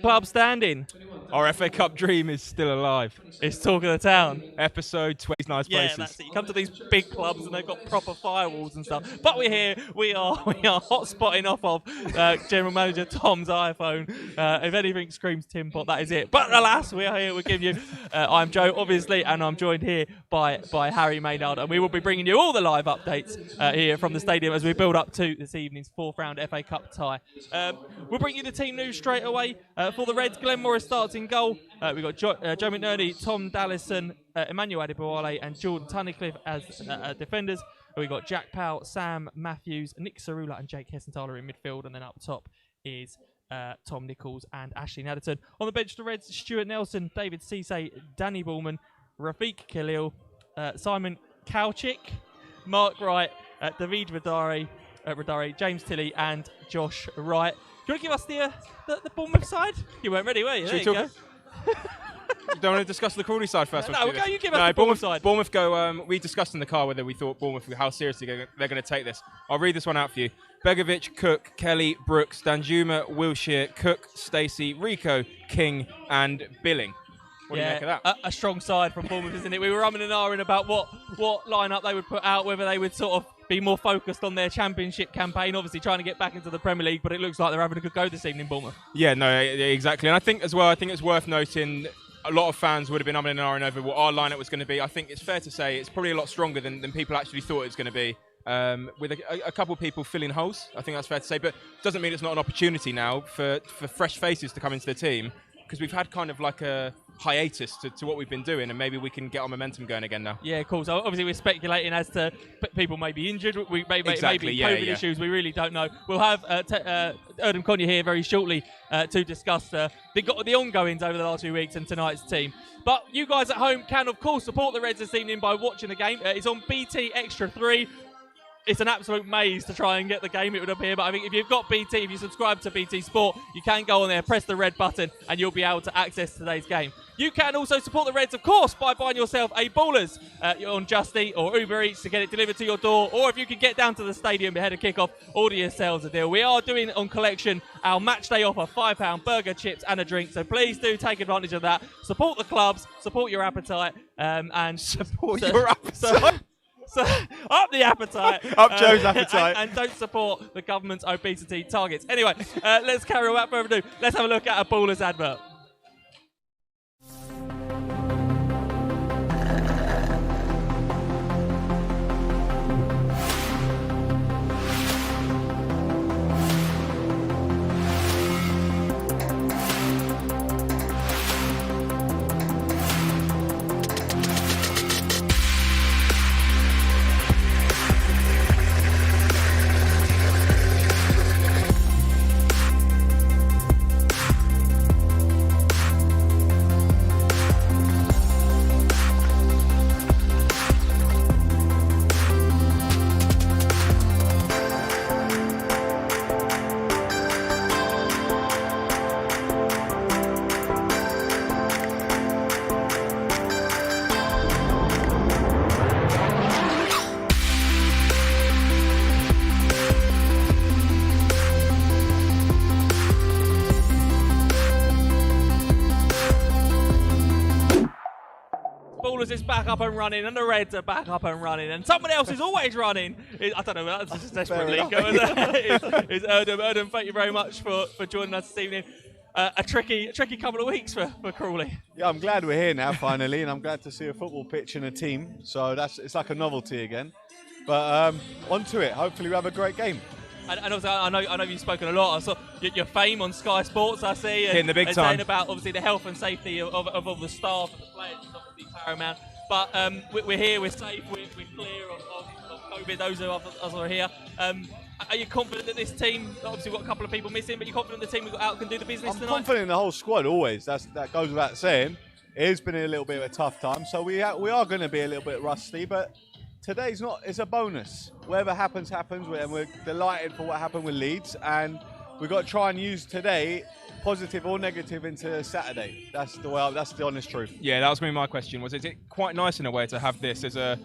Club standing. Our FA Cup dream is still alive. It's talk of the town. Episode 20 nice Yeah, places. that's it. You come to these big clubs and they've got proper firewalls and stuff. But we're here. We are hot spotting off of General Manager Tom's iPhone. If anything screams Tim Pot, that is it. But alas, we are here. We're giving you. I'm Joe, obviously, and I'm joined here by Harry Maynard, and we will be bringing you all the live updates here from the stadium as we build up to this evening's fourth round FA Cup tie. We'll bring you the team news straight away. For the Reds, Glenn Morris starts in goal. We've got Joe McNerney, Tom Dallison, Emmanuel Adebayo and Jordan Tunnicliffe as defenders. We've got Jack Powell, Sam Matthews, Nick Cerula and Jake Hessenthaler in midfield. And then up top is Tom Nichols and Ashley Natterton. On the bench, the Reds, Stuart Nelson, David Cisse, Danny Bullman, Rafiq Khalil, Simon Kauchik, Mark Wright, David Radari, James Tilley and Josh Wright. Do you want to give us the Bournemouth side? You weren't ready, were you? There you go. You don't want to discuss the Crawley side first? No, you give us the Bournemouth side. Bournemouth go. We discussed in the car whether we thought Bournemouth, how seriously they're going to take this. I'll read this one out for you. Begovic, Cook, Kelly, Brooks, Danjuma, Wilshere, Cook, Stacey, Rico, King and Billing. What do you make of that? A strong side from Bournemouth, isn't it? We were umming and ahhing about what lineup they would put out, whether they would sort of be more focused on their championship campaign, obviously trying to get back into the Premier League, but it looks like they're having a good go this evening, Bournemouth. Yeah, no, exactly. And I think as well, it's worth noting a lot of fans would have been umming and ahhing over what our lineup was going to be. I think it's fair to say it's probably a lot stronger than people actually thought it was going to be. With a couple of people filling holes, I think that's fair to say, but it doesn't mean it's not an opportunity now for fresh faces to come into the team, because we've had kind of like a hiatus to what we've been doing, and maybe we can get our momentum going again now. Yeah, cool. So obviously we're speculating as to people may be injured, maybe Exactly, COVID issues, we really don't know. We'll have Erdem Konya here very shortly to discuss the ongoings over the last few weeks and tonight's team. But you guys at home can, of course, support the Reds this evening by watching the game. It's on BT Extra 3. It's an absolute maze to try and get the game, it would appear. But I think if you've got BT, if you subscribe to BT Sport, you can go on there, press the red button, and you'll be able to access today's game. You can also support the Reds, of course, by buying yourself a Ballers on Just Eat or Uber Eats to get it delivered to your door. Or if you can get down to the stadium ahead of kickoff, order yourselves a deal. We are doing on collection our match day offer, £5 burger, chips, and a drink. So please do take advantage of that. Support the clubs, support your appetite, and support your appetite. So up the appetite. Up Joe's appetite. And don't support the government's obesity targets. Anyway, let's carry on without further ado. Let's have a look at a Ballers advert. Ballers is back up and running, and the Reds are back up and running, and someone else is always running. I don't know, that's just desperate lingo. Is Erdem. Erdem, thank you very much for joining us this evening. A tricky couple of weeks for Crawley. Yeah, I'm glad we're here now finally, and I'm glad to see a football pitch and a team. So it's like a novelty again. But on to it. Hopefully we have a great game. And also, I know you've spoken a lot. I saw your fame on Sky Sports, I see. Hitting the big and time. saying about, obviously, the health and safety of all the staff and the players is obviously paramount. But we're here, we're safe, we're clear of COVID, those of us who are here. Are you confident that this team, obviously we've got a couple of people missing, but you're confident the team we got out can do the business tonight? I'm confident in the whole squad always. That goes without saying. It has been a little bit of a tough time, so we are going to be a little bit rusty, but today's not. It's a bonus. Whatever happens, happens, and we're delighted for what happened with Leeds, and we've got to try and use today, positive or negative, into Saturday. That's the honest truth. Yeah, that was my question. Was it quite nice in a way to have this as a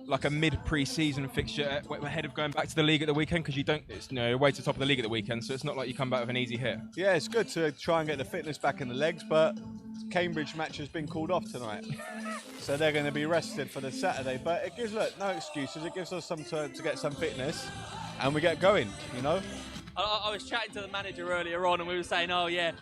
like a mid-pre-season fixture ahead of going back to the league at the weekend? Because it's way to the top of the league at the weekend, so it's not like you come back with an easy hit. Yeah, it's good to try and get the fitness back in the legs, but Cambridge match has been called off tonight. So they're going to be rested for the Saturday. But it gives, no excuses. It gives us some time to get some fitness and we get going, you know? I was chatting to the manager earlier on and we were saying, oh yeah,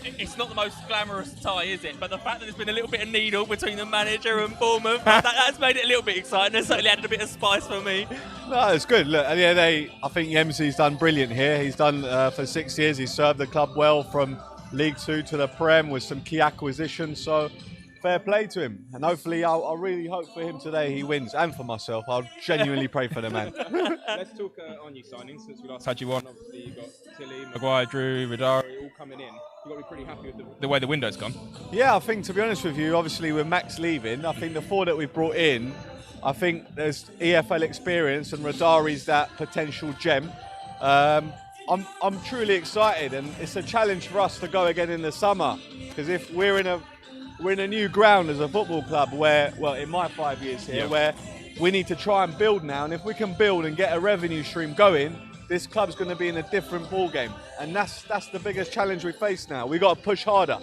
it's not the most glamorous tie, is it? But the fact that there's been a little bit of needle between the manager and Bournemouth, that's made it a little bit exciting. It's certainly added a bit of spice for me. No, it's good. Look, at the end of the day, I think Yemsi's done brilliant here. He's done for 6 years. He's served the club well from League 2 to the Prem with some key acquisitions. So fair play to him. And hopefully, I really hope for him today he wins. And for myself, I'll genuinely pray for the man. Let's talk on your signings since we last had you on. Obviously, you've got Tilly, Maguire, Drew, Radari all coming in. You've got to be pretty happy with the way the window's gone. Yeah, I think, to be honest with you, obviously with Max leaving, I think the 4 that we've brought in, I think there's EFL experience and Radari's that potential gem. I'm truly excited, and it's a challenge for us to go again in the summer, because if we're in a new ground as a football club where, well, in my 5 years here, where we need to try and build now, and if we can build and get a revenue stream going, this club's going to be in a different ball game, and that's the biggest challenge we face now. We've got to push harder.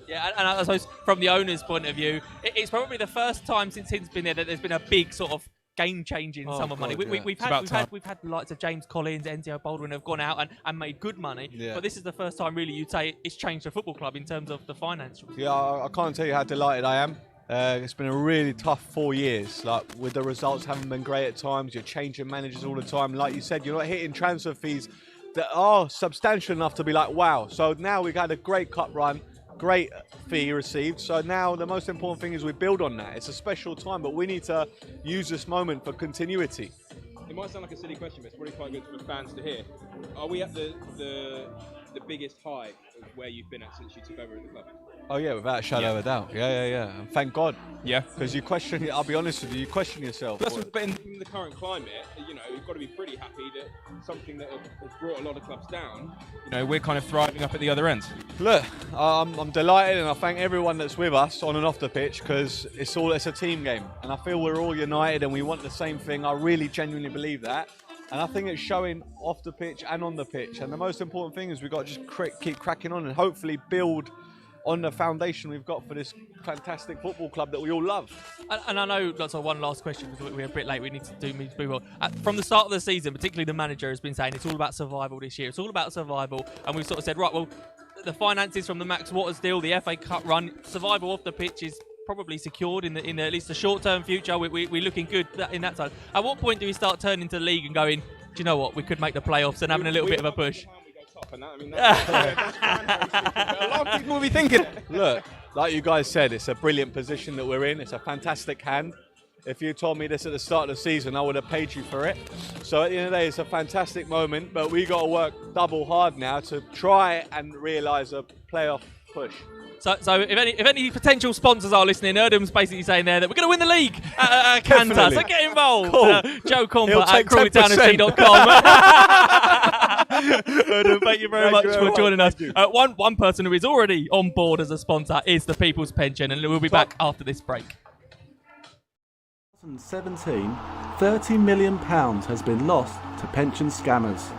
Yeah, and I suppose from the owner's point of view, it's probably the first time since he's been there that there's been a big sort of game-changing sum of money. We've had the likes of James Collins, Enzio Baldwin have gone out and made good money, but this is the first time really you'd say it's changed the football club in terms of the financials. Yeah, I can't tell you how delighted I am. It's been a really tough 4 years. Like, with the results haven't been great at times. You're changing managers all the time. Like you said, you're not hitting transfer fees that are substantial enough to be like, wow. So now we've had a great cup run, great fee received. So now the most important thing is we build on that. It's a special time, but we need to use this moment for continuity. It might sound like a silly question, but it's probably quite good for fans to hear. Are we at the biggest high of where you've been at since you took over at the club? Oh yeah, without a shadow of a doubt. Yeah. And thank God. Yeah. Because you question, I'll be honest with you, you question yourself. But in the current climate, you've got to be pretty happy that something that has brought a lot of clubs down, we're kind of thriving up at the other end. Look, I'm delighted, and I thank everyone that's with us on and off the pitch, because it's a team game, and I feel we're all united and we want the same thing. I really genuinely believe that. And I think it's showing off the pitch and on the pitch. And the most important thing is we've got to just keep cracking on and hopefully build on the foundation we've got for this fantastic football club that we all love. And I know that's one last question because we're a bit late. We need to move on. From the start of the season, particularly the manager has been saying it's all about survival this year. It's all about survival. And we've sort of said, right, well, the finances from the Max Waters deal, the FA Cup run, survival off the pitch is probably secured in at least the short-term future. We're looking good in that side. At what point do we start turning to the league and going, do you know what, we could make the playoffs and having a little bit of a push? A lot of people will be thinking. Look, like you guys said, it's a brilliant position that we're in. It's a fantastic hand. If you told me this at the start of the season, I would have paid you for it. So at the end of the day, it's a fantastic moment, but we got to work double hard now to try and realise a playoff push. So if any potential sponsors are listening, Erdem's basically saying there that we're going to win the league at Cantor. So get involved. Cool. Joe Comper at crawleytownfc.com. Erdem, thank you very much for joining us. One person who is already on board as a sponsor is the People's Pension, and we'll be back after this break. 2017, £30 million has been lost to pension scammers.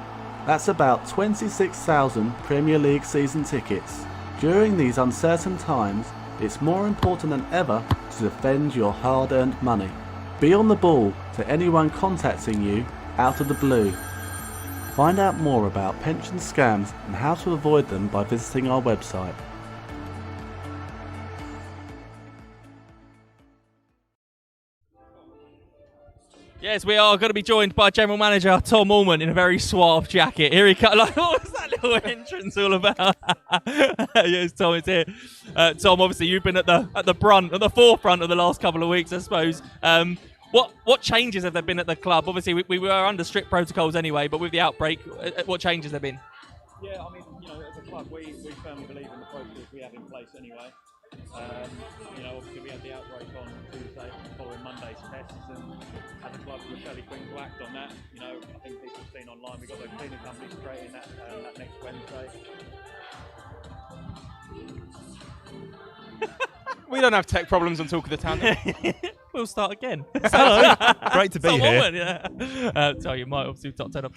That's about 26,000 Premier League season tickets. During these uncertain times, it's more important than ever to defend your hard-earned money. Be on the ball to anyone contacting you out of the blue. Find out more about pension scams and how to avoid them by visiting our website. Yes, we are going to be joined by General Manager Tom Allman in a very suave jacket. Here he comes. Like, what was that little entrance all about? Yes, Tom is here. Tom, obviously, you've been at the forefront of the last couple of weeks, I suppose. What changes have there been at the club? Obviously, we were under strict protocols anyway, but with the outbreak, what changes have there been? Yeah, I mean, as a club, we firmly believe in the protocols we have in place anyway. Obviously we had the outbreak on Tuesday following Monday's tests, and as a club we're fairly quick to act on that. I think people have seen online, we've got those cleaning companies creating that next Wednesday. We don't have tech problems on Talk of the Town. we'll start again. Hello, great to be Some here. woman, yeah. So you might obviously top 10 up.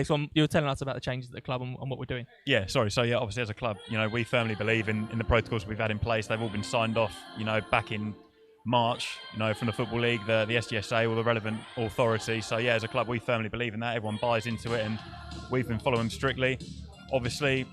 So you were telling us about the changes at the club and what we're doing. Yeah, sorry. So yeah, obviously as a club, we firmly believe in the protocols we've had in place. They've all been signed off, back in March, from the Football League, the SDSA, all the relevant authority. So yeah, as a club, we firmly believe in that. Everyone buys into it, and we've been following them strictly. Obviously,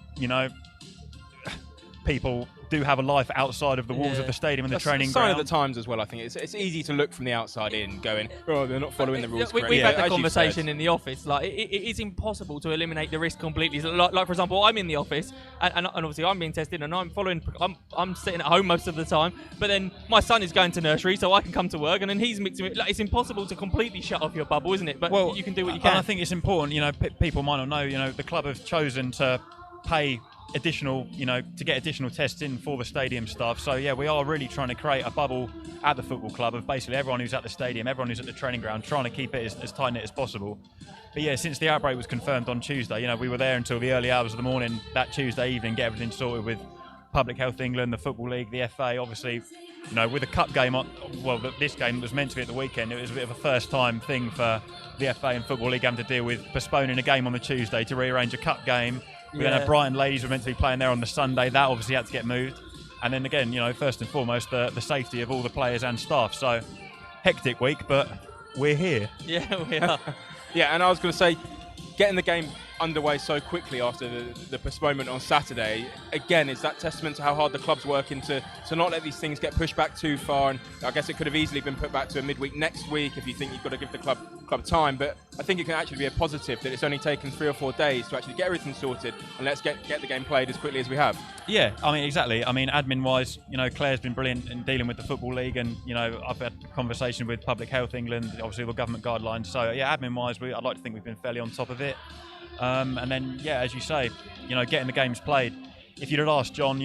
people do have a life outside of the walls of the stadium and the training sign ground. of the times as well. I think it's easy to look from the outside in, going, oh, they're not following the rules. We've had the conversation in the office. Like, it is impossible to eliminate the risk completely. Like for example, I'm in the office, and obviously I'm being tested, and I'm sitting at home most of the time. But then my son is going to nursery, so I can come to work, and then he's mixing it. Like, it's impossible to completely shut off your bubble, isn't it? But you can do what you can. And I think it's important. People might not know. The club have chosen to pay additional, to get additional tests in for the stadium staff. So yeah, we are really trying to create a bubble at the football club of basically everyone who's at the stadium, everyone who's at the training ground, trying to keep it as tight-knit as possible. But yeah, since the outbreak was confirmed on Tuesday, we were there until the early hours of the morning that Tuesday evening, get everything sorted with Public Health England, the Football League, the FA. Obviously, with a cup game, this game was meant to be at the weekend. It was a bit of a first-time thing for the FA and Football League having to deal with postponing a game on the Tuesday to rearrange a cup game. We then had Brighton Ladies were meant to be playing there on the Sunday. That obviously had to get moved. And then again, first and foremost, the safety of all the players and staff. So, hectic week, but we're here. Yeah, we are. Yeah, and I was going to say, getting the game underway so quickly after the postponement on Saturday, again, is that testament to how hard the club's working to not let these things get pushed back too far. And I guess it could have easily been put back to a midweek next week if you think you've got to give the club time. But I think it can actually be a positive that it's only taken 3 or 4 days to actually get everything sorted, and let's get the game played as quickly as we have. Yeah, exactly. Admin-wise, Claire's been brilliant in dealing with the Football League, and, I've had a conversation with Public Health England, obviously the government guidelines. So, yeah, admin-wise, I'd like to think we've been fairly on top of it. And then, yeah, as you say, getting the games played. If you'd have asked John,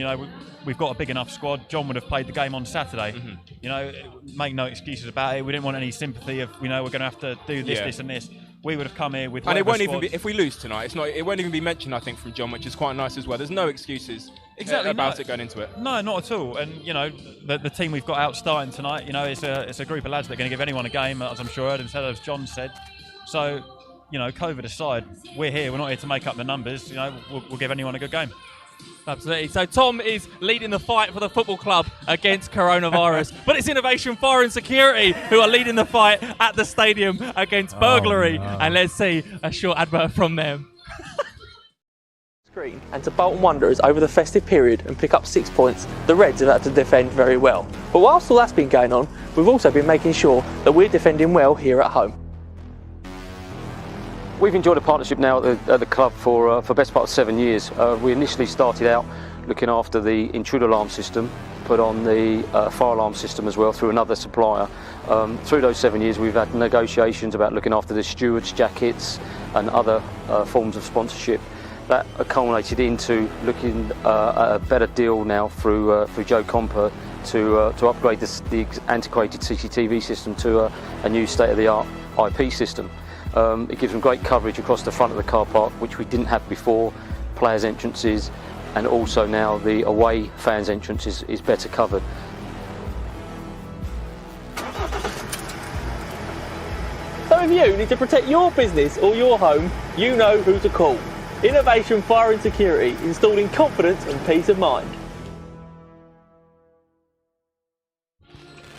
we've got a big enough squad, John would have played the game on Saturday. Mm-hmm. Make no excuses about it. We didn't want any sympathy of, we're going to have to do this, this and this. We would have come here with... And it won't even be, if we lose tonight, it won't even be mentioned, I think, from John, which is quite nice as well. There's no excuses about it going into it. No, not at all. And, the team we've got out starting tonight, it's a group of lads that are going to give anyone a game, as I'm sure as John said. So... COVID aside, we're here. We're not here to make up the numbers. We'll give anyone a good game. Absolutely. So Tom is leading the fight for the football club against coronavirus. But it's Innovation Fire and Security who are leading the fight at the stadium against burglary. No. And let's see a short advert from them. And to Bolton Wanderers over the festive period and pick up 6 points, the Reds have had to defend very well. But whilst all that's been going on, we've also been making sure that we're defending well here at home. We've enjoyed a partnership now at the club for best part of 7 years. We initially started out looking after the intruder alarm system, put on the fire alarm system as well through another supplier. Through those 7 years we've had negotiations about looking after the stewards' jackets and other forms of sponsorship. That culminated into looking at a better deal now through Joe Comper to upgrade the antiquated CCTV system to a new state-of-the-art IP system. It gives them great coverage across the front of the car park, which we didn't have before, players' entrances, and also now the away fans' entrance is better covered. So if you need to protect your business or your home, you know who to call. Innovation Fire and Security, installing confidence and peace of mind.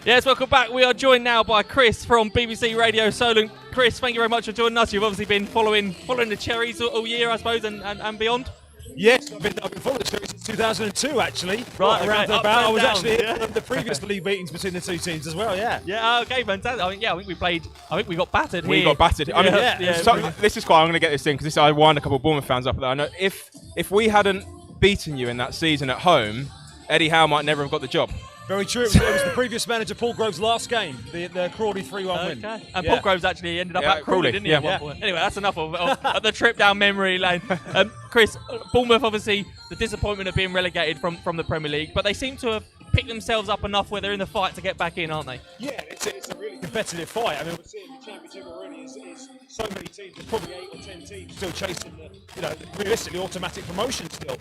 Yes, welcome back. We are joined now by Chris from BBC Radio Solent. Chris, thank you very much for joining us. You've obviously been following the Cherries all year, I suppose, and beyond. Yes, I've been following the Cherries since 2002, actually. Right, around okay. about. I was actually at the previous league meetings between the two teams as well. Yeah. Yeah. Okay, fantastic. I think we got battered here. We got battered. I mean, so, this is quite. I'm going to get this in because I wind a couple of Bournemouth fans up. That I know if we hadn't beaten you in that season at home, Eddie Howe might never have got the job. Very true. It was the previous manager, Paul Grove's last game, the Crawley 3-1 win. And Paul Groves actually ended up at Crawley, didn't he? At one point? Anyway, that's enough of the trip down memory lane. Chris, Bournemouth, obviously, the disappointment of being relegated from the Premier League, but they seem to have picked themselves up enough where they're in the fight to get back in, aren't they? Yeah, it's a really competitive fight. I mean, we're seeing the Championship already is so many teams, there's probably 8 or 10 teams still chasing the realistically automatic promotion still.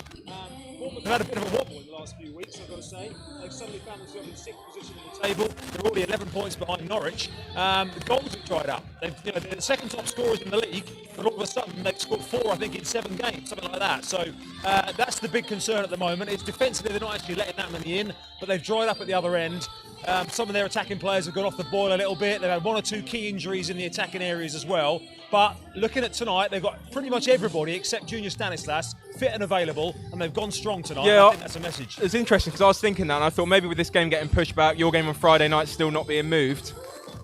Bournemouth have had a bit of a wobble in the last few weeks, I've got to say. They've suddenly found themselves in 6th position in the table. They're already 11 points behind Norwich. The goals have dried up. They're the second top scorers in the league, but all of a sudden they've scored 4, I think, in 7 games, something like that. So that's the big concern at the moment. It's defensively they're not actually letting that many in, but they've dried up at the other end. Some of their attacking players have gone off the boil a little bit. They've had 1 or 2 key injuries in the attacking areas as well. But looking at tonight, they've got pretty much everybody except Junior Stanislas fit and available, and they've gone strong tonight. Yeah, I think that's a message. It's interesting because I was thinking that, and I thought maybe with this game getting pushed back, your game on Friday night still not being moved,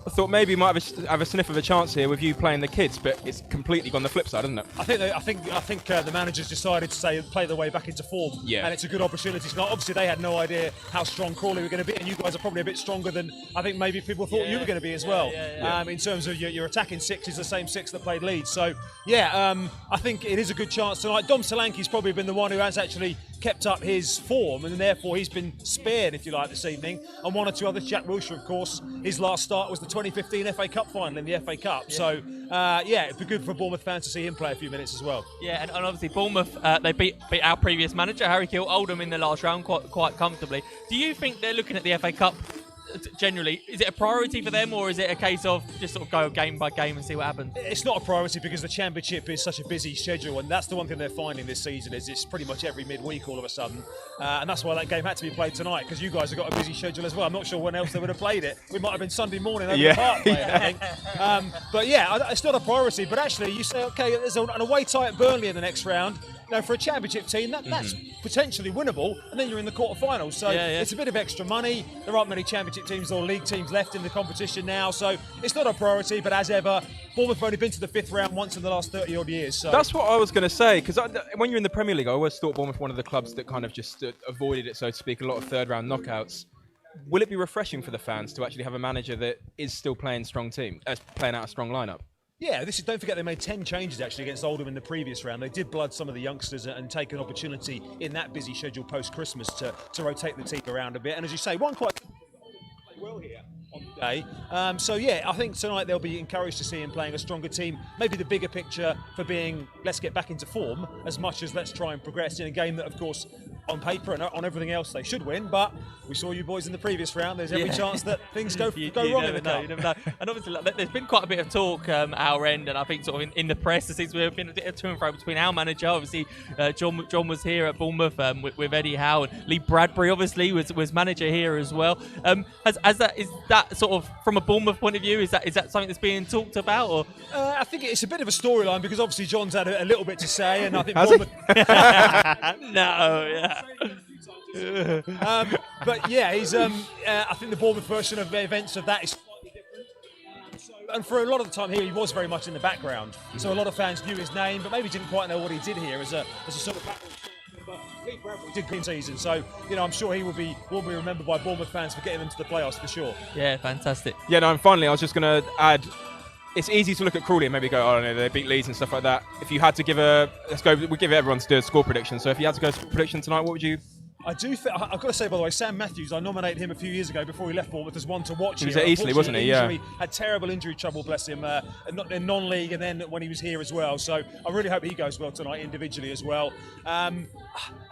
I thought maybe you might have a sniff of a chance here with you playing the kids, but it's completely gone the flip side, isn't it? I think the managers decided to play their way back into form, and it's a good opportunity tonight. Obviously, they had no idea how strong Crawley were going to be, and you guys are probably a bit stronger than I think maybe people thought you were going to be as well. In terms of your attacking 6 is the same 6 that played Leeds. So I think it is a good chance tonight. Dom Solanke's probably been the one who has actually kept up his form, and therefore he's been spared, if you like, this evening. And 1 or 2 others. Jack Wilshere, of course, his last start was the 2015 FA Cup final in the FA Cup. So, it'd be good for Bournemouth fans to see him play a few minutes as well. Yeah, and obviously Bournemouth, they beat our previous manager, Harry Oldham, in the last round quite comfortably. Do you think they're looking at the FA Cup generally? Is it a priority for them, or is it a case of just sort of go game by game and see what happens? It's not a priority because the Championship is such a busy schedule, and that's the one thing they're finding this season is it's pretty much every midweek all of a sudden, and that's why that game had to be played tonight, because you guys have got a busy schedule as well. I'm not sure when else they would have played it. We might have been Sunday morning over the park playing, I think. But it's not a priority. But actually, you say, okay, there's an away tie at Burnley in the next round. You know, for a Championship team, that's potentially winnable, and then you're in the quarterfinals. So it's a bit of extra money. There aren't many Championship teams or league teams left in the competition now, so it's not a priority. But as ever, Bournemouth have only been to the 5th round once in the last 30 odd years. So that's what I was going to say, because when you're in the Premier League, I always thought Bournemouth one of the clubs that kind of just avoided it, so to speak, a lot of 3rd round knockouts. Will it be refreshing for the fans to actually have a manager that is still playing playing out a strong lineup? Yeah, don't forget they made 10 changes actually against Oldham in the previous round. They did blood some of the youngsters and take an opportunity in that busy schedule post-Christmas to rotate the team around a bit. And as you say, one quite well here on the day. I think tonight they'll be encouraged to see him playing a stronger team. Maybe the bigger picture for being, let's get back into form, as much as let's try and progress in a game that, of course, on paper and on everything else they should win, but we saw you boys in the previous round. There's every chance that things go wrong in the cup. You never know. And obviously there's been quite a bit of talk our end, and I think sort of in the press since we've been a bit of to and fro between our manager, obviously John was here at Bournemouth with Eddie Howe, and Lee Bradbury obviously was manager here as well. Is that sort of from a Bournemouth point of view, is that something that's being talked about? Or I think it's a bit of a storyline because obviously John's had a little bit to say, and I think but he's I think the Bournemouth version of the events of that is slightly different. And for a lot of the time here, he was very much in the background. So a lot of fans knew his name, but maybe didn't quite know what he did here as a sort of background. But Lee Bradbury did green season, so I'm sure he will be remembered by Bournemouth fans for getting them to the playoffs for sure. Yeah, fantastic. Yeah, no, and finally, I was just going to add. It's easy to look at Crawley and maybe go, no, they beat Leeds and stuff like that. If you had to we give everyone to do a score prediction. So if you had to go score prediction tonight, what would you? I've got to say, by the way, Sam Matthews, I nominated him a few years ago before he left Bournemouth as one to watch. He was at Eastleigh, wasn't he? Yeah. Had terrible injury trouble, bless him, in non-league and then when he was here as well. So I really hope he goes well tonight individually as well. I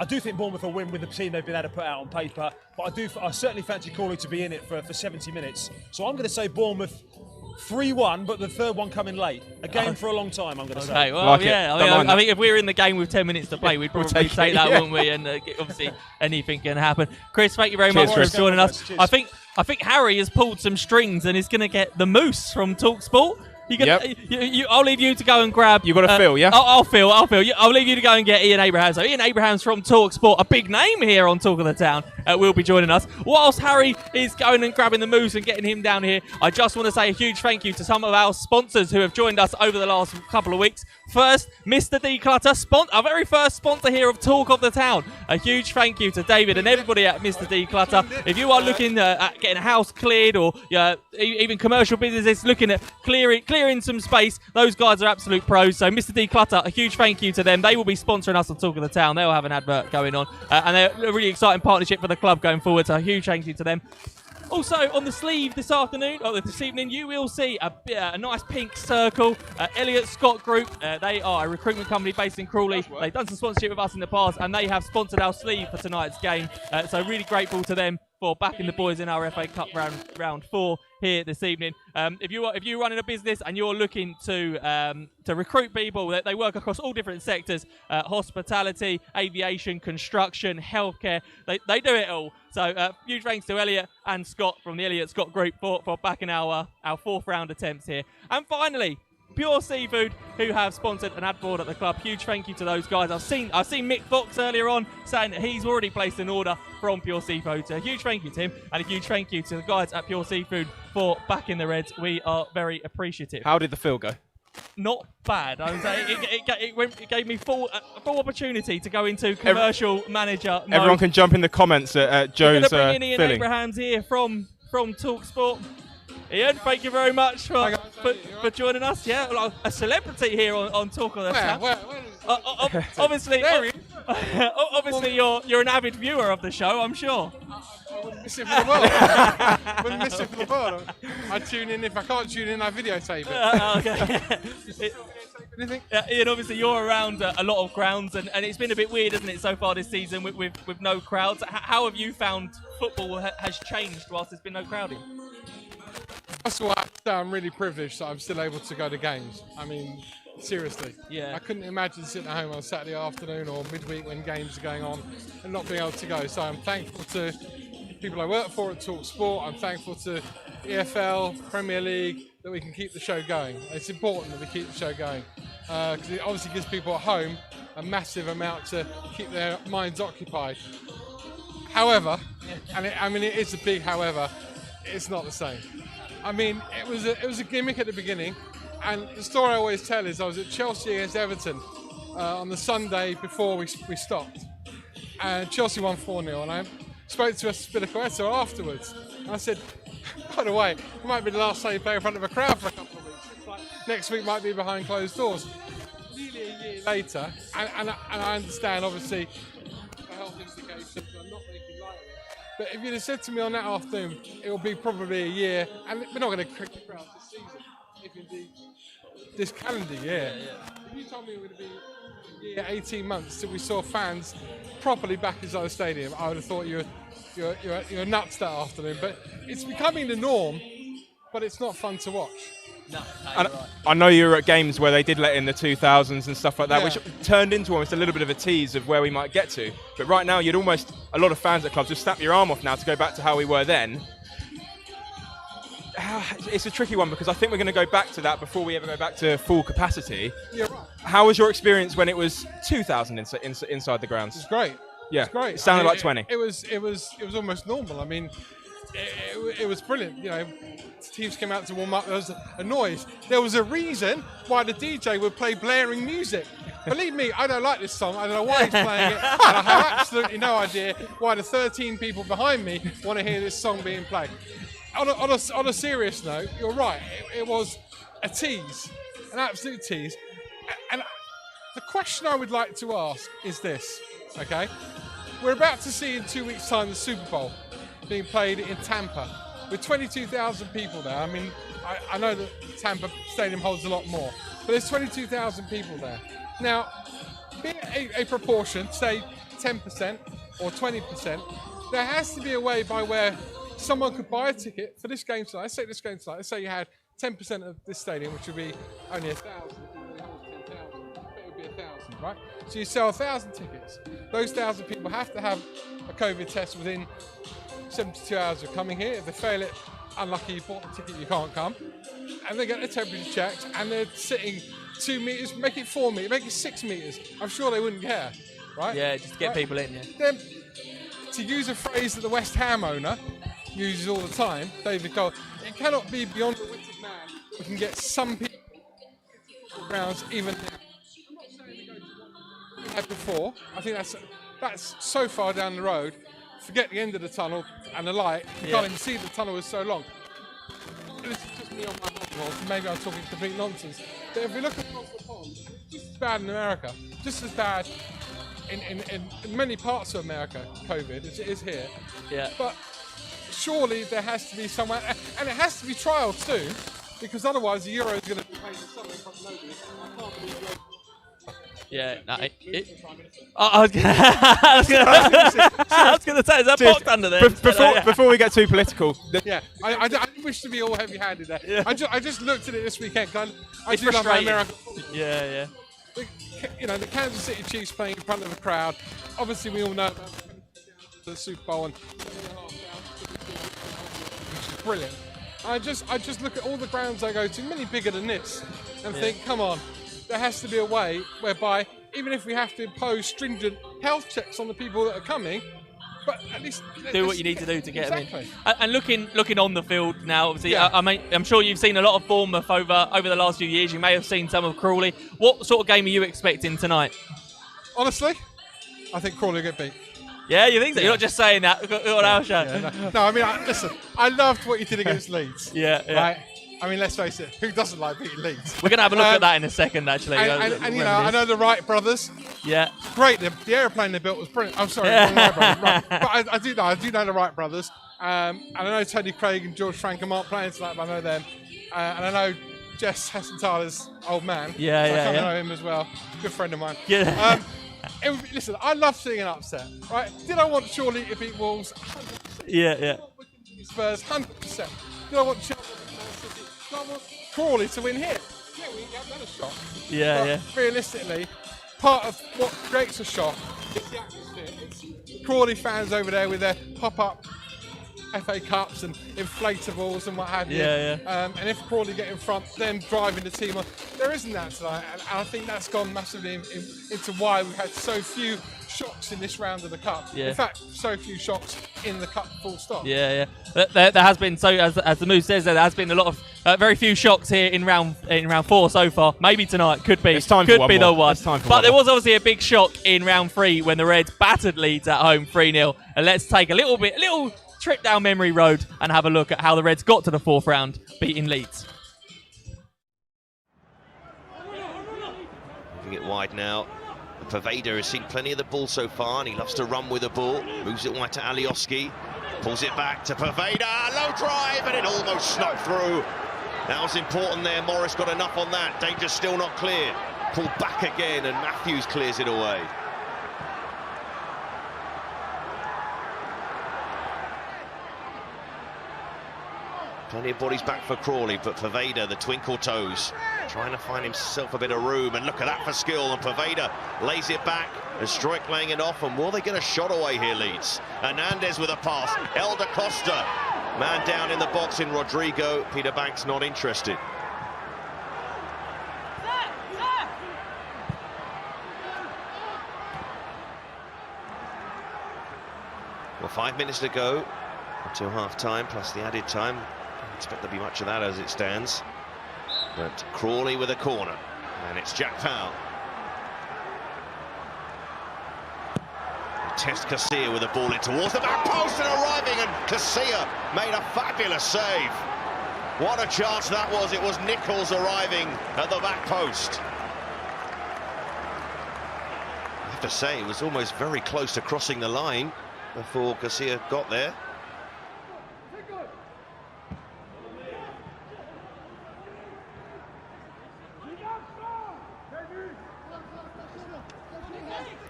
do think Bournemouth will win with the team they've been able to put out on paper, but I certainly fancy Crawley to be in it for 70 minutes. So I'm going to say Bournemouth 3-1, but the third one coming late. A game for a long time, I'm going to say. Well, I think if we were in the game with 10 minutes to play, we'd probably take that, wouldn't we? And obviously, anything can happen. Chris, thank you very much for joining us. I think Harry has pulled some strings and is going to get the moose from TalkSport. I'll leave you to go and grab. You got to Phil, yeah? I'll Phil. I'll leave you to go and get Ian Abrahams. So Ian Abrahams from TalkSport, a big name here on Talk of the Town, will be joining us. Whilst Harry is going and grabbing the moose and getting him down here, I just want to say a huge thank you to some of our sponsors who have joined us over the last couple of weeks. First, Mr. Declutter, our very first sponsor here of Talk of the Town. A huge thank you to David and everybody at Mr. Declutter. If you are looking at getting a house cleared, or even commercial businesses looking at clearing some space, those guys are absolute pros. So Mr. Declutter, a huge thank you to them. They will be sponsoring us on Talk of the Town. They'll have an advert going on, and they're a really exciting partnership for the club going forward. So a huge thank you to them. Also, on the sleeve this evening, you will see a nice pink circle. Elliott Scott Group, they are a recruitment company based in Crawley. They've done some sponsorship with us in the past, and they have sponsored our sleeve for tonight's game. So really grateful to them for backing the boys in our FA Cup round 4 here this evening. If you're running a business and you're looking to recruit people, they work across all different sectors: hospitality, aviation, construction, healthcare. They do it all. So huge thanks to Elliot and Scott from the Elliott Scott Group for backing our 4th round attempts here. And finally, Pure Seafood, who have sponsored an ad board at the club. Huge thank you to those guys. I've seen Mick Fox earlier on saying that he's already placed an order from Pure Seafood. So a huge thank you to him, and a huge thank you to the guys at Pure Seafood for backing the Reds. We are very appreciative. How did the field go? Not bad. I would say it gave me full opportunity to go into commercial manager mode. Everyone can jump in the comments at Joe's We're going to bring in Ian filling. Abrahams here from TalkSport. Ian, thank you very much for joining us. Yeah, like a celebrity here on Talk of the Town. Obviously, obviously you're an avid viewer of the show, I'm sure. I wouldn't miss it for the world. Wouldn't miss it for the world. I tune in. If I can't tune in, I videotape it. Okay. Ian, obviously you're around a lot of grounds, and it's been a bit weird, hasn't it, so far this season with no crowds. How have you found football has changed whilst there's been no crowding? First of all, I have to say I'm really privileged that I'm still able to go to games. I mean, seriously. Yeah. I couldn't imagine sitting at home on Saturday afternoon or midweek when games are going on and not being able to go. So I'm thankful to people I work for at TalkSport. I'm thankful to EFL, Premier League, that we can keep the show going. It's important that we keep the show going because it obviously gives people at home a massive amount to keep their minds occupied. However, it is a big however, it's not the same. I mean, it was a gimmick at the beginning, and the story I always tell is I was at Chelsea against Everton on the Sunday before we stopped, and Chelsea won 4-0, and I spoke to Spilicueta afterwards, and I said, by the way, it might be the last time you play in front of a crowd for a couple of weeks. Like, next week might be behind closed doors. Nearly a year later, and I understand, obviously, the health implications, I'm not making light of it. But if you'd have said to me on that afternoon, it will be probably a year, and we're not going to crack the crowd this season, if indeed this calendar year. If you told me it would be a year, 18 months till we saw fans properly back inside the stadium, I would have thought you're nuts that afternoon. But it's becoming the norm, but it's not fun to watch. No, and I know you were at games where they did let in the 2000s and stuff like that, which turned into almost a little bit of a tease of where we might get to. But right now, a lot of fans at clubs just snap your arm off now to go back to how we were then. It's a tricky one because I think we're going to go back to that before we ever go back to full capacity. You're right. How was your experience when it was 2,000 inside the grounds? It's great. Yeah, it's great. It sounded like 20. It was almost normal. I mean, it was brilliant. You know, teams came out to warm up. There was a noise. There was a reason why the DJ would play blaring music. Believe me, I don't like this song. I don't know why he's playing it, and I have absolutely no idea why the 13 people behind me want to hear this song being played. On a serious note, you're right. It was a tease, an absolute tease. And the question I would like to ask is this, okay? We're about to see in 2 weeks' time the Super Bowl being played in Tampa with 22,000 people there. I mean, I know that Tampa Stadium holds a lot more, but there's 22,000 people there. Now, being a proportion, say 10% or 20%, there has to be a way by where someone could buy a ticket for this game tonight. Let's say this game tonight. Let's say you had 10% of this stadium, which would be only 1,000. It would be 1,000, right? So you sell 1,000 tickets. Those 1,000 people have to have a COVID test within 72 hours of coming here. If they fail it, unlucky, you bought the ticket, you can't come. And they get their temperature checked, and they're sitting 2 meters, make it 4 meters, make it 6 meters. I'm sure they wouldn't care, right? Yeah, just get people in, yeah. Then, to use a phrase that the West Ham owner uses all the time, David Cole, it cannot be beyond the wit of man. We can get some people grounds even now. I'm not saying to go to what we had before. I think that's so far down the road. Forget the end of the tunnel and the light. You can't even see the tunnel is so long. This is just me on my hobble, so maybe I'm talking complete nonsense. But if we look across the pond, it's just as bad in America, just as bad in many parts of America, COVID, as it is here. Yeah. But surely there has to be somewhere, and it has to be trialled soon, because otherwise the Euro is going to be played in summer in front of nobody. I can't believe Yeah, no, I was going to say, is that box under there? Before we get too political, yeah, I wish to be all heavy-handed there. Yeah. I just looked at it this weekend. I It's do love frustrating. America. Yeah. The Kansas City Chiefs playing in front of a crowd. Obviously, we all know about the Super Bowl and which is brilliant. I just look at all the grounds I go to, many bigger than this, and think, come on, there has to be a way whereby, even if we have to impose stringent health checks on the people that are coming, but at least do what you need to do to get them exactly. in. And looking on the field now, obviously, Yeah. I'm sure you've seen a lot of Bournemouth over the last few years. You may have seen some of Crawley. What sort of game are you expecting tonight? Honestly, I think Crawley will get beat. Yeah, you think so? You're not just saying that. Got our show. No, I mean, listen, I loved what you did against Leeds. Yeah. Right? I mean, let's face it, who doesn't like beating Leeds? We're going to have a look at that in a second, actually. And you know, I know the Wright brothers. Yeah. Great, the aeroplane they built was brilliant. I'm sorry, the Wright brothers, right. But I do know the Wright brothers. And I know Tony Craig and George Frankham aren't playing tonight, but I know them. And I know Jess Hessenthaler's old man. Yeah, so yeah, I kind of yeah. know him as well. Good friend of mine. Yeah. Listen, I love seeing an upset. Right? Did I want Chorley to beat Wolves? 100%. Yeah. Spurs, 100%. Did I want Chelsea to beat Man City? Did I want Crawley to win here? Yeah, we have another shot. Yeah. Realistically, part of what creates a shock is the atmosphere. It's Crawley fans over there with their pop-up FA Cups and inflatables and what have you. Yeah. And if Crawley get in front, then driving the team on. There isn't that tonight, and I think that's gone massively into why we've had so few shocks in this round of the Cup. Yeah. In fact, so few shocks in the Cup, full stop. Yeah. There has been, so as the move says, there has been a lot of very few shocks here in round 4 so far. Maybe tonight could be. It's time for could one be more. the one. It's time for But one there more. was obviously a big shock in round 3 when the Reds battered Leeds at home 3-0. And let's take a little trip down memory road and have a look at how the Reds got to the 4th round, beating Leeds. Moving it wide now. Paveda has seen plenty of the ball so far, and he loves to run with the ball. Moves it wide to Alioski. Pulls it back to Paveda. Low drive, and it almost snuck through. That was important there. Morris got enough on that. Danger still not clear. Pulled back again, and Matthews clears it away. Plenty of bodies back for Crawley, but Paveda, the twinkle toes, trying to find himself a bit of room, and look at that for skill, and Paveda lays it back, and Struijk laying it off, and will they get a shot away here, Leeds? Hernandez with a pass, Elder Costa, man down in the box in Rodrigo, Peter Banks not interested. Well, 5 minutes to go until half-time, plus the added time. Don't expect there'll be much of that as it stands. But Crawley with a corner, and it's Jack Powell. Test Casilla with a ball in towards the back post and arriving, and Casilla made a fabulous save. What a chance that was. It was Nichols arriving at the back post. I have to say, it was almost very close to crossing the line before Casilla got there.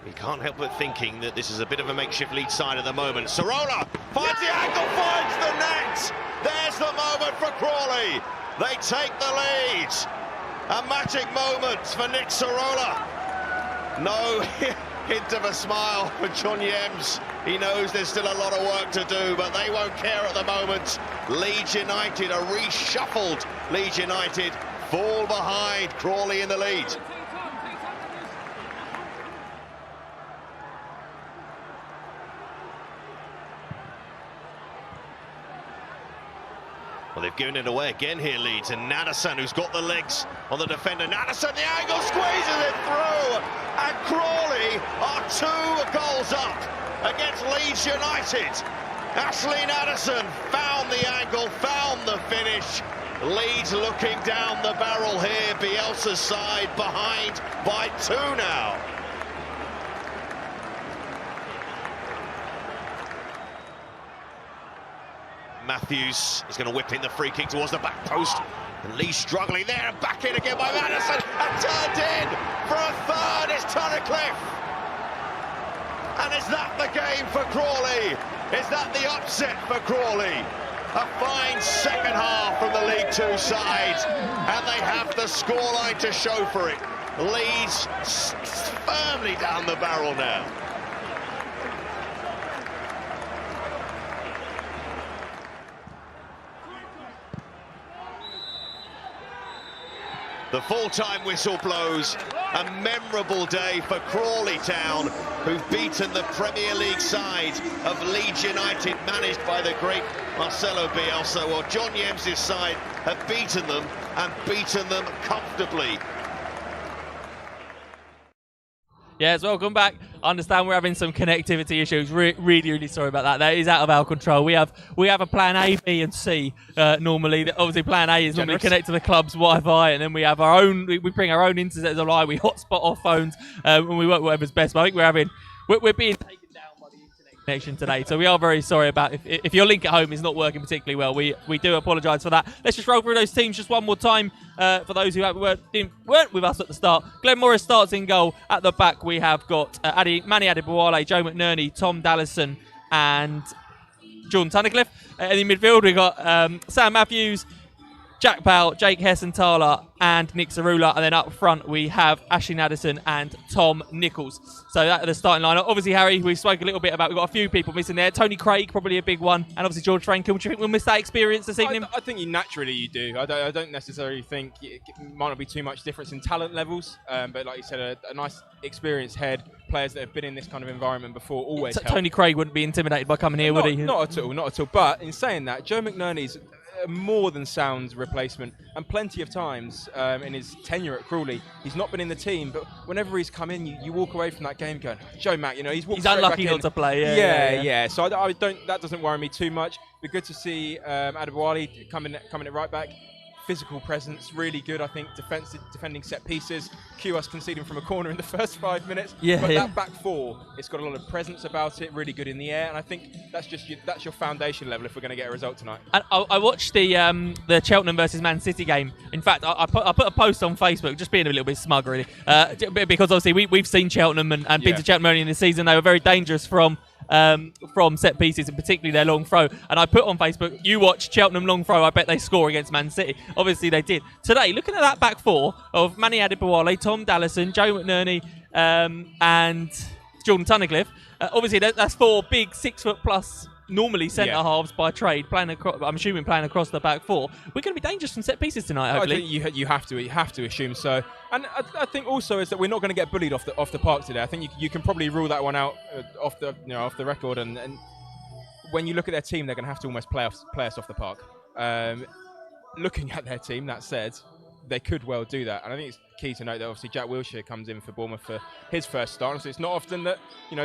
You can't help but thinking that this is a bit of a makeshift lead side at the moment. Sorola finds the angle, finds the net. There's the moment for Crawley. They take the lead. A magic moment for Nick Sorola. No hint of a smile for John Yems. He knows there's still a lot of work to do, but they won't care at the moment. Leeds United, a reshuffled Leeds United, fall behind. Crawley in the lead. Well, they've given it away again here, Leeds, and Nadesan, who's got the legs on the defender. Nadesan, the angle, squeezes it through, and Crawley are 2 goals up against Leeds United. Ashley Nadesan found the angle, found the finish. Leeds looking down the barrel here, Bielsa's side behind by 2 now. Matthews is going to whip in the free kick towards the back post. And Lee struggling there and back in again by Madison. And turned in for a third. It's Tunnicliffe. And is that the game for Crawley? Is that the upset for Crawley? A fine second half from the League Two side. And they have the scoreline to show for it. Leeds firmly down the barrel now. The full-time whistle blows. A memorable day for Crawley Town, who've beaten the Premier League side of Leeds United, managed by the great Marcelo Bielsa. Well, John Yem's side have beaten them, and beaten them comfortably. Yes, welcome back. I understand we're having some connectivity issues. Really sorry about that. That is out of our control. We have a plan A, B, and C normally. Obviously, plan A is normally connect to the club's Wi-Fi, and then we have our own. We bring our own internet online. We hotspot our phones, and we work whatever's best. But I think we're being taken down by the internet connection today. So we are very sorry about if your link at home is not working particularly well. We do apologise for that. Let's just roll through those teams just one more time. For those who weren't with us at the start, Glenn Morris starts in goal. At the back, we have got Manny Adebowale, Joe McNerney, Tom Dallison, and Jordan Tunnicliffe. In the midfield, we've got Sam Matthews, Jack Powell, Jake Hessenthaler, and Nick Cerula. And then up front, we have Ashley Addison and Tom Nichols. So that's the starting lineup. Obviously, Harry, we spoke a little bit about, we've got a few people missing there. Tony Craig, probably a big one. And obviously, George Frankel. Do you think we'll miss that experience this evening? I think you do. I don't necessarily think it might not be too much difference in talent levels. But like you said, a nice experienced head, players that have been in this kind of environment before always help. Tony Craig wouldn't be intimidated by coming here, would he? Not at all. But in saying that, Joe McNerney's a more than sound replacement, and plenty of times in his tenure at Crawley, he's not been in the team, but whenever he's come in, you walk away from that game going, Joe Mack, he's unlucky not to play. Yeah. So that doesn't worry me too much. Be good to see Adebowale coming at right back. Physical presence, really good, I think, defending set pieces. QS conceding from a corner in the first 5 minutes. That back four, it's got a lot of presence about it, really good in the air, and I think that's your foundation level if we're going to get a result tonight. And I watched the Cheltenham versus Man City game. In fact, I put a post on Facebook, just being a little bit smug, really, because obviously we've seen Cheltenham and been to Cheltenham early in the season. They were very dangerous from set pieces, and particularly their long throw. And I put on Facebook, you watch Cheltenham long throw, I bet they score against Man City. Obviously they did. Today, looking at that back four of Manny Adebowale, Tom Dallison, Joe McNerney, and Jordan Tunnicliffe, obviously that's four big 6 foot plus normally centre halves by trade, playing across the back four. We're going to be dangerous from set pieces tonight, hopefully. I think you have to assume so. And I think also is that we're not going to get bullied off the park today. I think you can probably rule that one out off the record. And when you look at their team, they're going to have to almost play us off the park. Looking at their team, that said, they could well do that. And I think it's key to note that obviously Jack Wilshere comes in for Bournemouth for his first start. So it's not often that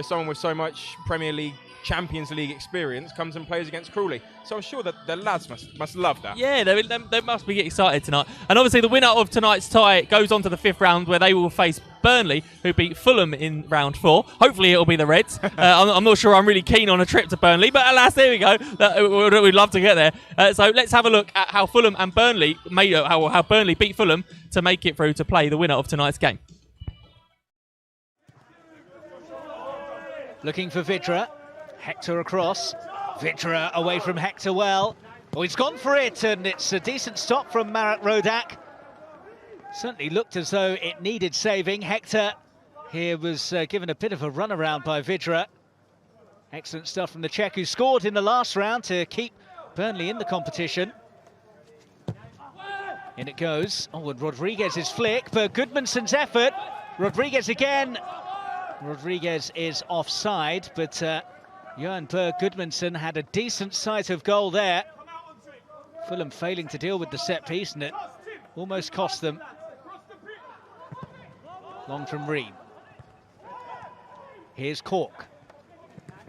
someone with so much Premier League, Champions League experience comes and plays against Crawley. So I'm sure that the lads must love that. Yeah, they must be excited tonight. And obviously the winner of tonight's tie goes on to the 5th round, where they will face Burnley, who beat Fulham in round 4. Hopefully it'll be the Reds. I'm not sure I'm really keen on a trip to Burnley, but alas, there we go. We'd love to get there. So let's have a look at how Fulham and Burnley how Burnley beat Fulham to make it through to play the winner of tonight's game. Looking for Vidra. Hector across. Vidra away from Hector well. Oh, he's gone for it, and it's a decent stop from Marek Rodak. Certainly looked as though it needed saving. Hector here was given a bit of a runaround by Vidra. Excellent stuff from the Czech, who scored in the last round to keep Burnley in the competition. In it goes. Oh, and Rodriguez's flick, but Goodmanson's effort. Rodriguez again. Rodriguez is offside, but Johan Berg Goodmanson had a decent sight of goal there. Fulham failing to deal with the set piece, and it almost cost them. Long from Ream. Here's Cork.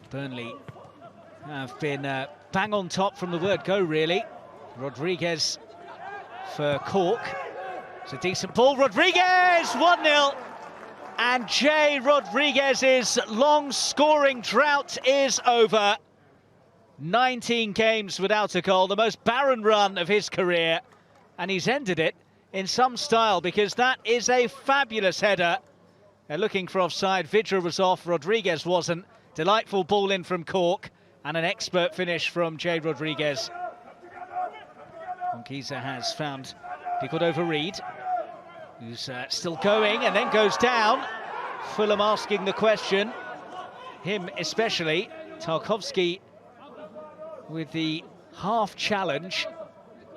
Burnley have been bang on top from the word go, really. Rodriguez for Cork. It's a decent ball. Rodriguez, 1-0. And Jay Rodriguez's long scoring drought is over. 19 games without a goal, the most barren run of his career, and he's ended it in some style because that is a fabulous header. They're looking for offside. Vidra was off, Rodriguez wasn't. Delightful ball in from Cork and an expert finish from Jade Rodriguez. Conquista has found Pickled over Reed, who's still going and then goes down. Fulham asking the question, him especially. Tarkowski with the half challenge,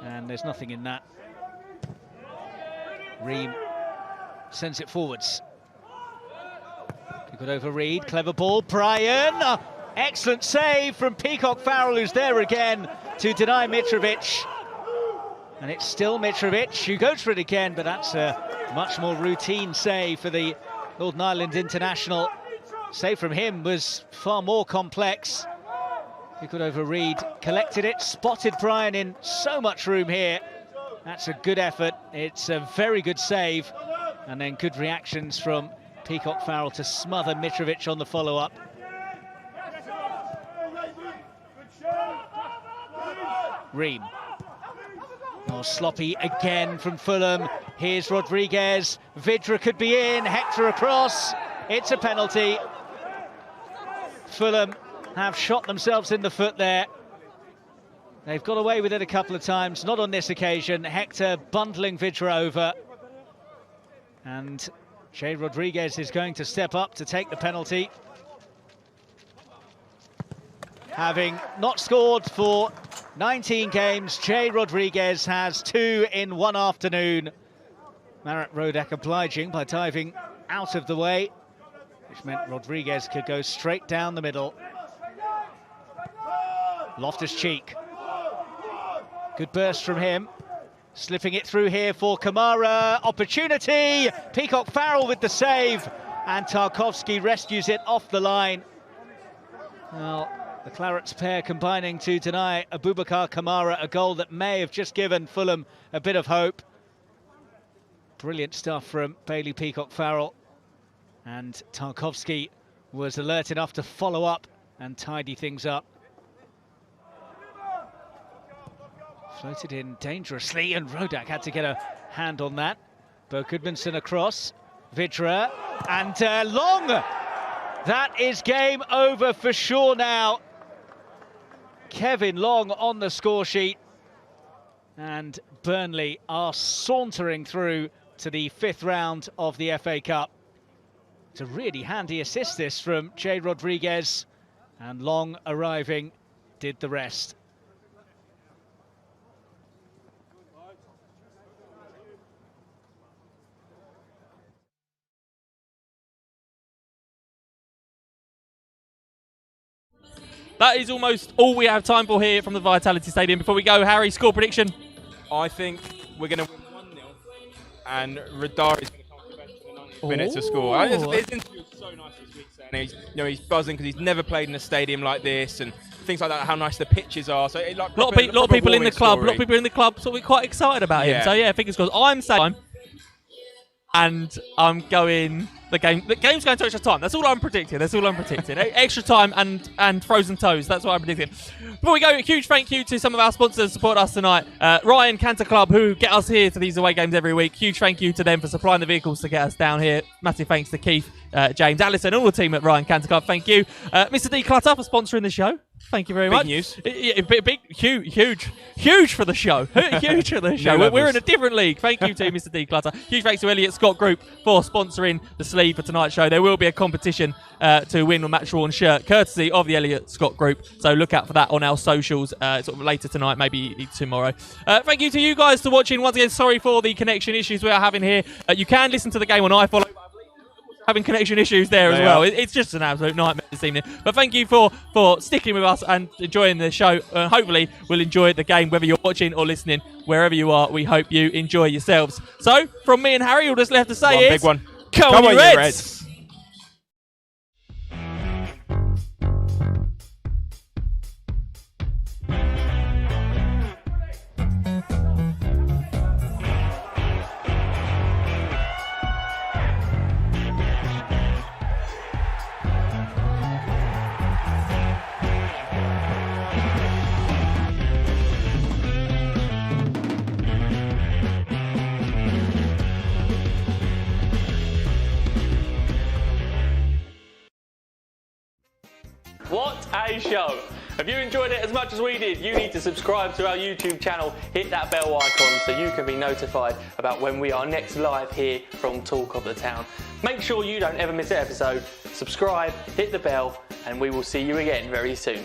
and there's nothing in that. Reem sends it forwards. Pickled over Reed, clever ball, Bryan. Excellent save from Peacock Farrell, who's there again to deny Mitrovic. And it's still Mitrovic who goes for it again, but that's a much more routine save for the Northern Ireland international. Save from him was far more complex. Pickled over Reed, collected it, spotted Bryan in so much room here. That's a good effort. It's a very good save. And then good reactions from Peacock Farrell to smother Mitrovic on the follow-up. Reem. Oh, sloppy again from Fulham. Here's Rodriguez. Vidra could be in. Hector across. It's a penalty. Fulham have shot themselves in the foot there. They've got away with it a couple of times, not on this occasion. Hector bundling Vidra over. And Jade Rodriguez is going to step up to take the penalty. Having not scored for 19 games, Jade Rodriguez has 2 in one afternoon. Marat Rodak obliging by diving out of the way, which meant Rodriguez could go straight down the middle. Loftus-Cheek. Good burst from him. Slipping it through here for Kamara. Opportunity! Peacock Farrell with the save. And Tarkowski rescues it off the line. Well, the Clarets pair combining to deny Abubakar Kamara a goal that may have just given Fulham a bit of hope. Brilliant stuff from Bailey Peacock Farrell. And Tarkowski was alert enough to follow up and tidy things up. Floated in dangerously, and Rodak had to get a hand on that. Bo Goodmanson across. Vidra and Long. That is game over for sure now. Kevin Long on the score sheet. And Burnley are sauntering through to the 5th round of the FA Cup. It's a really handy assist this from Jade Rodriguez. And Long arriving did the rest. That is almost all we have time for here from the Vitality Stadium. Before we go, Harry, score prediction? I think we're going to win 1-0, and Radar is going to come off the bench for the 90th minute to score. His interview was so nice this week, saying he's buzzing because he's never played in a stadium like this, and things like that, how nice the pitches are. So, like, a lot of people in the club, so we're quite excited about him. So yeah, fingers crossed. I'm saying, and I'm going. The game's going to extra time. That's all I'm predicting. Extra time and frozen toes. That's what I'm predicting. Before we go, a huge thank you to some of our sponsors who support us tonight. Ryan Canter Club, who get us here to these away games every week. Huge thank you to them for supplying the vehicles to get us down here. Massive thanks to Keith, James, Alison, all the team at Ryan Canter Club. Thank you. Mr. Declutter for sponsoring the show. Thank you very much. Big news. Huge for the show. Huge for the show. We're in a different league. Thank you to Mr. Declutter. Huge thanks to Elliott Scott Group for sponsoring the sleeve for tonight's show. There will be a competition to win a match-worn shirt, courtesy of the Elliott Scott Group. So look out for that on our socials sort of later tonight, maybe tomorrow. Thank you to you guys for watching. Once again, sorry for the connection issues we are having here. You can listen to the game on iFollow. Having connection issues there as well. It's just an absolute nightmare this evening. But thank you for sticking with us and enjoying the show. Hopefully we'll enjoy the game, whether you're watching or listening, wherever you are. We hope you enjoy yourselves. So from me and Harry, all that's left to say is... Big one. Come on, you Reds! What a show! If you enjoyed it as much as we did, you need to subscribe to our YouTube channel, hit that bell icon so you can be notified about when we are next live here from Talk of the Town. Make sure you don't ever miss an episode, subscribe, hit the bell, and we will see you again very soon.